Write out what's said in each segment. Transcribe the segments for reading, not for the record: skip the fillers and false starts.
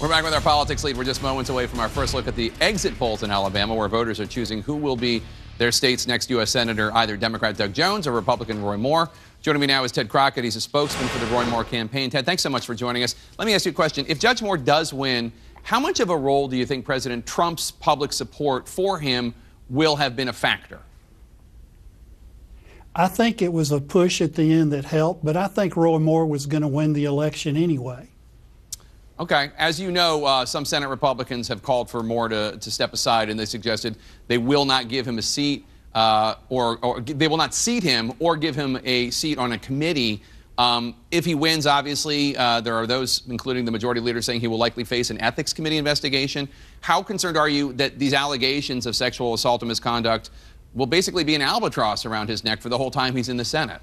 We're back with our politics lead. We're just moments away from our first look at the exit polls in Alabama, where voters are choosing who will be their state's next U.S. Senator, either Democrat Doug Jones or Republican Roy Moore. Joining me now is Ted Crockett. He's a spokesman for the Roy Moore campaign. Ted, thanks so much for joining us. Let me ask you a question. If Judge Moore does win, how much of a role do you think President Trump's public support for him will have been a factor? I think it was a push at the end that helped, but I think Roy Moore was going to win the election anyway. Okay. As you know, some Senate Republicans have called for Moore to step aside, and they suggested they will not give him a seat or they will not seat him or give him a seat on a committee. If he wins, obviously, there are those, including the majority leader, saying he will likely face an ethics committee investigation. How concerned are you that these allegations of sexual assault and misconduct will basically be an albatross around his neck for the whole time he's in the Senate?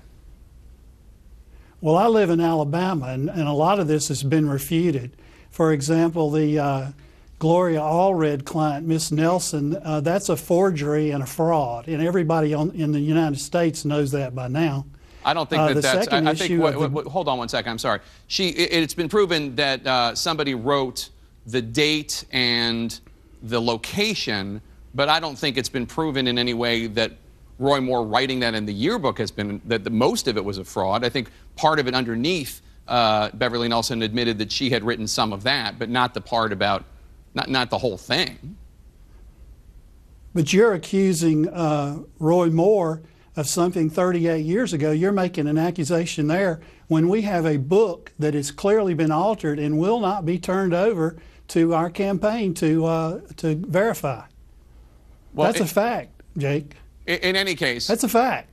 Well, I live in Alabama, and a lot of this has been refuted. For example, the Gloria Allred client, Miss Nelson, that's a forgery and a fraud, and everybody in the United States knows that by now. I don't think that's. I think. Hold on one second. I'm sorry. It's been proven that somebody wrote the date and the location, but I don't think it's been proven in any way that Roy Moore writing that in the yearbook has been that most of it was a fraud. I think part of it underneath, Beverly Nelson admitted that she had written some of that, but not the part about not the whole thing. But you're accusing Roy Moore of something 38 years ago. You're making an accusation there when we have a book that has clearly been altered and will not be turned over to our campaign to verify. Well, that's a fact, Jake. In any case, that's a fact.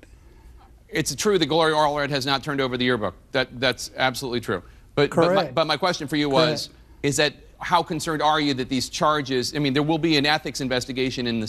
It's true that Gloria Allred has not turned over the yearbook. That's absolutely true. Correct. But my question for you was, is that how concerned are you that these charges, I mean, there will be an ethics investigation in the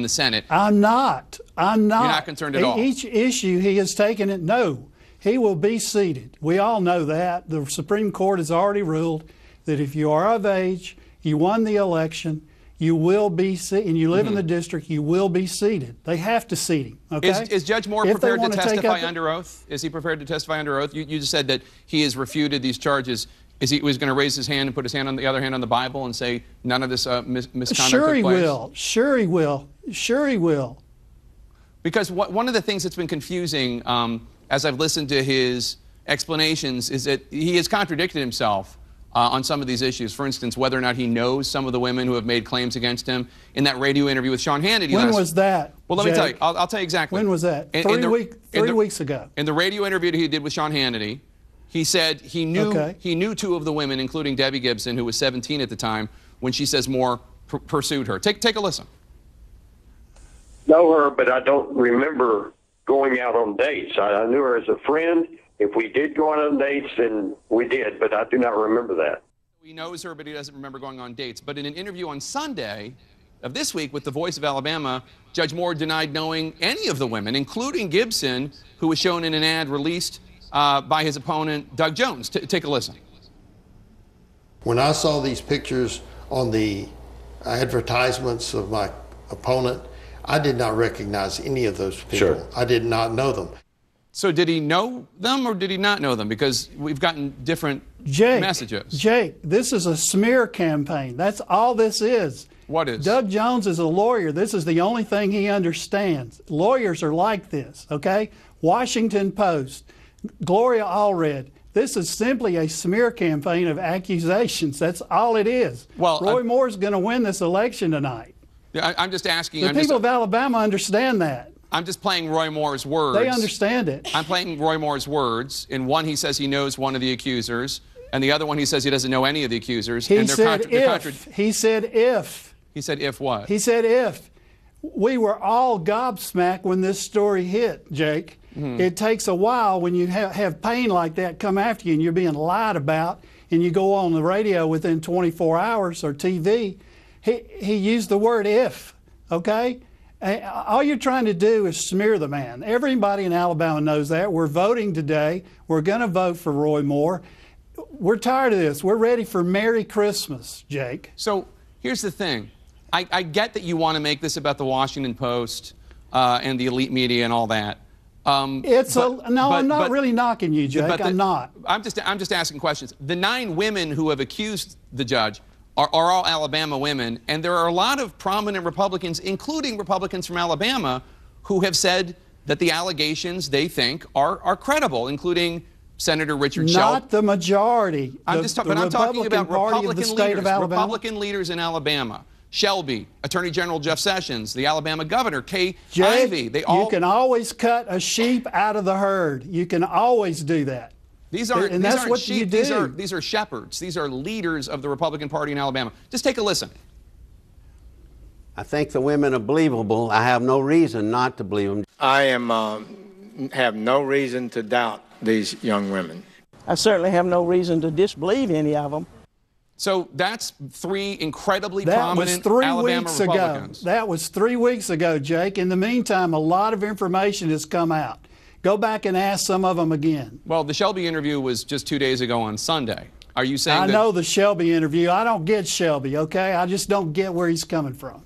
Senate. I'm not. You're not concerned at all? Each issue he has taken it, no. He will be seated. We all know that. The Supreme Court has already ruled that if you are of age, you won the election, you will be seated, and you live in the district, you will be seated. They have to seat him, okay? Is Judge Moore prepared to testify under oath? Is he prepared to testify under oath? You just said that he has refuted these charges. Was going to raise his hand and put his hand on the other hand on the Bible and say none of this misconduct Sure took he place? will. Sure he will. Sure he will. Because one of the things that's been confusing as I've listened to his explanations is that he has contradicted himself on some of these issues. For instance, whether or not he knows some of the women who have made claims against him in that radio interview with Sean Hannity. When was that? Well, let me tell you. I'll tell you exactly. When was that? 3 weeks ago. In the radio interview that he did with Sean Hannity, he said he knew two of the women, including Debbie Gibson, who was 17 at the time, when she says Moore pursued her. Take a listen. Know her, but I don't remember going out on dates. I knew her as a friend. If we did go on dates, then we did, but I do not remember that. He knows her, but he doesn't remember going on dates. But in an interview on Sunday of this week with the Voice of Alabama, Judge Moore denied knowing any of the women, including Gibson, who was shown in an ad released by his opponent, Doug Jones. Take a listen. When I saw these pictures on the advertisements of my opponent, I did not recognize any of those people. Sure. I did not know them. So did he know them or did he not know them? Because we've gotten different messages. Jake, this is a smear campaign. That's all this is. What is? Doug Jones is a lawyer. This is the only thing he understands. Lawyers are like this, okay? Washington Post, Gloria Allred. This is simply a smear campaign of accusations. That's all it is. Well, Roy Moore's going to win this election tonight. I'm just asking. The people of Alabama understand that. I'm just playing Roy Moore's words. They understand it. I'm playing Roy Moore's words. In one, he says he knows one of the accusers, and the other one, he says he doesn't know any of the accusers. He said if. He said if. He said if what? He said if. We were all gobsmacked when this story hit, Jake. It takes a while when you have pain like that come after you and you're being lied about and you go on the radio within 24 hours or TV. He used the word if, okay? All you're trying to do is smear the man. Everybody in Alabama knows that. We're voting today. We're going to vote for Roy Moore. We're tired of this. We're ready for Merry Christmas, Jake. So here's the thing. I get that you want to make this about the Washington Post and the elite media and all that. I'm not really knocking you, Jake. I'm not. I'm just asking questions. The 9 women who have accused the judge, are all Alabama women, and there are a lot of prominent Republicans, including Republicans from Alabama, who have said that the allegations they think are credible, including Senator Richard Shelby. Not the majority. I'm talking about Republican leaders in Alabama. Shelby, Attorney General Jeff Sessions, the Alabama governor, Kay Ivey. You can always cut a sheep out of the herd. You can always do that. These aren't sheep. Do. These are shepherds. These are leaders of the Republican Party in Alabama. Just take a listen. I think the women are believable. I have no reason not to believe them. I have no reason to doubt these young women. I certainly have no reason to disbelieve any of them. So that's three incredibly prominent Alabama Republicans. That was 3 weeks ago, Jake. In the meantime, a lot of information has come out. Go back and ask some of them again. Well, the Shelby interview was just 2 days ago on Sunday. Are you saying I know the Shelby interview. I don't get Shelby, okay? I just don't get where he's coming from.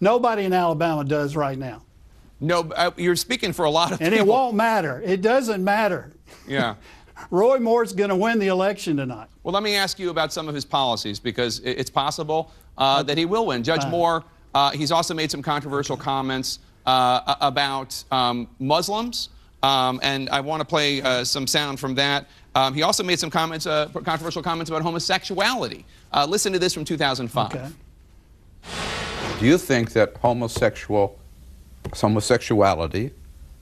Nobody in Alabama does right now. No, you're speaking for a lot of people. And it won't matter. It doesn't matter. Yeah. Roy Moore's going to win the election tonight. Well, let me ask you about some of his policies, because it's possible that he will win. Judge Moore, he's also made some controversial comments about Muslims, and I want to play some sound from that. He also made some comments, controversial comments about homosexuality. Listen to this from 2005. Okay. Do you think that homosexuality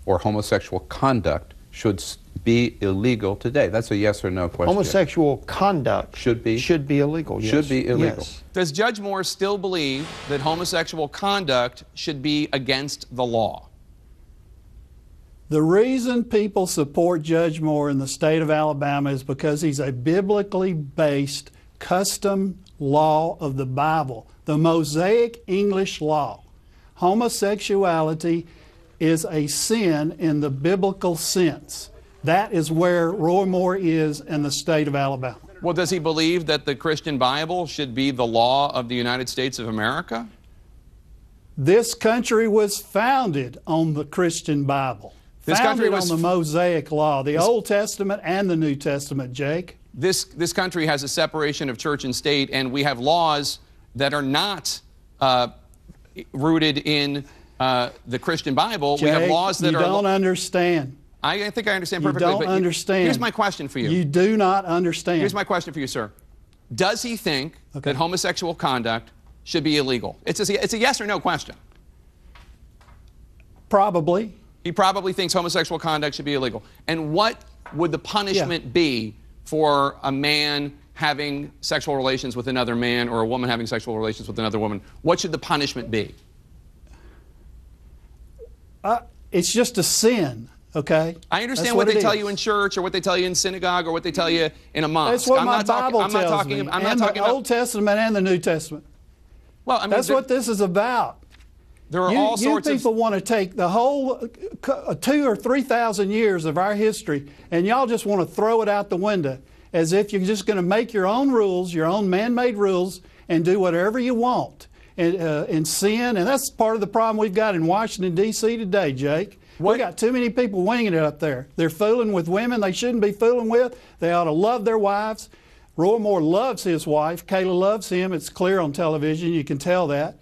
or homosexual conduct should be illegal today? That's a yes or no question. Homosexual conduct should be illegal. Yes. Should be illegal. Yes. Does Judge Moore still believe that homosexual conduct should be against the law? The reason people support Judge Moore in the state of Alabama is because he's a biblically based custom law of the Bible, the Mosaic English law. Homosexuality is a sin in the biblical sense. That is where Roy Moore is in the state of Alabama. Well, does he believe that the Christian Bible should be the law of the United States of America? This country was founded on the Christian Bible. Founded on the Mosaic law, the Old Testament and the New Testament, Jake. This country has a separation of church and state, and we have laws that are not rooted in the Christian Bible. Jake, we have laws that you don't understand. I think I understand perfectly. You don't understand. Here's my question for you. You do not understand. Here's my question for you, sir. Does he think that homosexual conduct should be illegal? It's a yes or no question. Probably. He probably thinks homosexual conduct should be illegal. And what would the punishment be for a man having sexual relations with another man or a woman having sexual relations with another woman? What should the punishment be? It's just a sin, okay? I understand what they tell you in church or what they tell you in synagogue or what they tell you in a mosque. That's what my Bible tells me. I'm not talking about Old Testament and the New Testament. Well, I mean, that's what this is about. There are all sorts of... You people want to take the whole 2,000 or 3,000 years of our history, and y'all just want to throw it out the window as if you're just going to make your own rules, your own man-made rules, and do whatever you want and sin. And that's part of the problem we've got in Washington, D.C. today, Jake. We got too many people winging it up there. They're fooling with women they shouldn't be fooling with. They ought to love their wives. Roy Moore loves his wife. Kayla loves him. It's clear on television. You can tell that.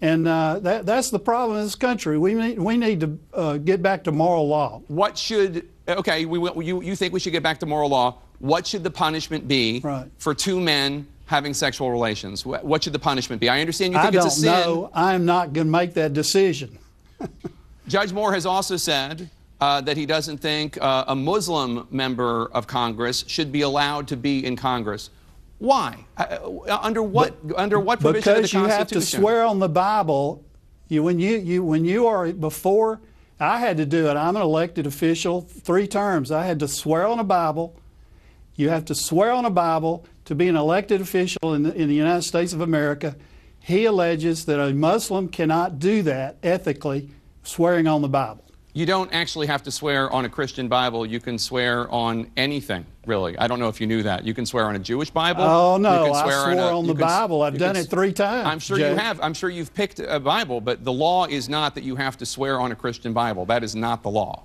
And that's the problem in this country. We need to get back to moral law. What should, okay, you think we should get back to moral law. What should the punishment be for two men having sexual relations? What should the punishment be? I understand you think it's a sin. I don't know. I'm not going to make that decision. Judge Moore has also said that he doesn't think a Muslim member of Congress should be allowed to be in Congress. Why? Under what provision of the Constitution? Because you have to swear on the Bible. When you are before, I had to do it. I'm an elected official, 3 terms. I had to swear on a Bible. You have to swear on a Bible to be an elected official in the United States of America. He alleges that a Muslim cannot do that ethically, swearing on the Bible. You don't actually have to swear on a Christian Bible. You can swear on anything, really. I don't know if you knew that. You can swear on a Jewish Bible. Oh, no, I swore on the Bible. I've done it 3 times. I'm sure you have. I'm sure you've picked a Bible, but the law is not that you have to swear on a Christian Bible. That is not the law.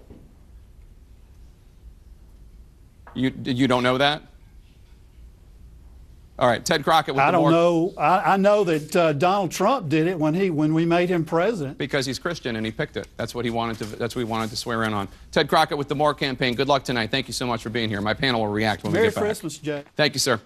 You don't know that? All right, Ted Crockett with I the don't more... know. I know that Donald Trump did it when we made him president. Because he's Christian and he picked it. That's what he wanted to. That's what he wanted to swear in on. Ted Crockett with the More campaign. Good luck tonight. Thank you so much for being here. My panel will react when we get back. Merry Christmas, Jay. Thank you, sir.